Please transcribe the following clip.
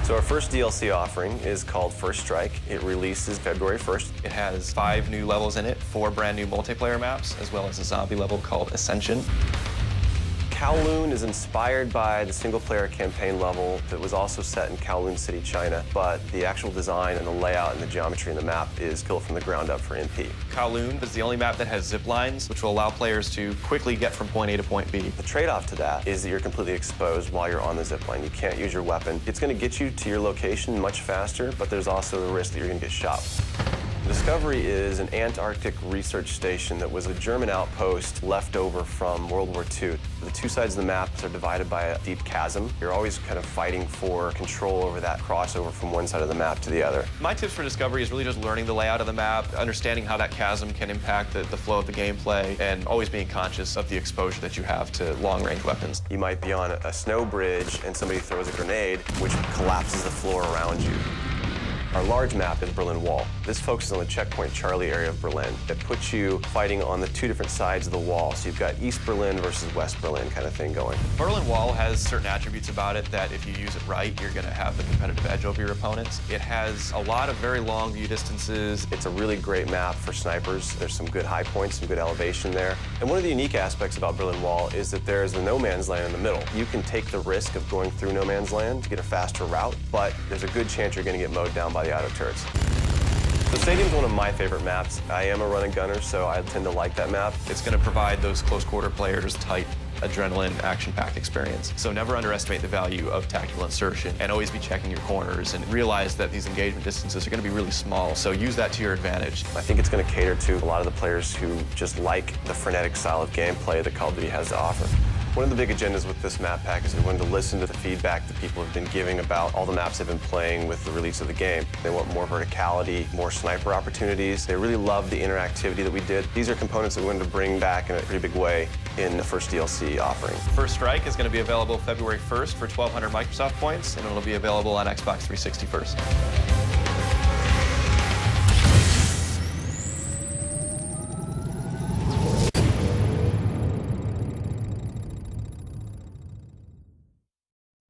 So our first DLC offering is called First Strike. It releases February 1st. It has 5 new levels in it, 4 brand new multiplayer maps, as well as a zombie level called Ascension. Kowloon is inspired by the single-player campaign level that was also set in Kowloon City, China, but the actual design and the layout and the geometry in the map is built from the ground up for MP. Kowloon is the only map that has zip lines, which will allow players to quickly get from point A to point B. The trade-off to that is that you're completely exposed while you're on the zip line. You can't use your weapon. It's going to get you to your location much faster, but there's also the risk that you're going to get shot. Discovery is an Antarctic research station that was a German outpost left over from World War II. The two sides of the map are divided by a deep chasm. You're always kind of fighting for control over that crossover from one side of the map to the other. My tips for Discovery is really just learning the layout of the map, understanding how that chasm can impact the flow of the gameplay, and always being conscious of the exposure that you have to long-range weapons. You might be on a snow bridge and somebody throws a grenade, which collapses the floor around you. Our large map is Berlin Wall. This focuses on the checkpoint Charlie area of Berlin. It puts you fighting on the two different sides of the wall. So you've got East Berlin versus West Berlin kind of thing going. Berlin Wall has certain attributes about it that if you use it right, you're going to have the competitive edge over your opponents. It has a lot of very long view distances. It's a really great map for snipers. There's some good high points, some good elevation there. And one of the unique aspects about Berlin Wall is that there's the no man's land in the middle. You can take the risk of going through no man's land to get a faster route, but there's a good chance you're going to get mowed down by the auto turrets. The stadium's one of my favorite maps. I am a run and gunner, so I tend to like that map. It's going to provide those close quarter players tight adrenaline, action-packed experience. So never underestimate the value of tactical insertion, and always be checking your corners and realize that these engagement distances are going to be really small, so use that to your advantage. I think it's going to cater to a lot of the players who just like the frenetic style of gameplay that Call of Duty has to offer. One of the big agendas with this map pack is we wanted to listen to the feedback that people have been giving about all the maps they've been playing with the release of the game. They want more verticality, more sniper opportunities. They really love the interactivity that we did. These are components that we wanted to bring back in a pretty big way in the first DLC offering. First Strike is going to be available February 1st for 1,200 Microsoft points, and it'll be available on Xbox 360 first.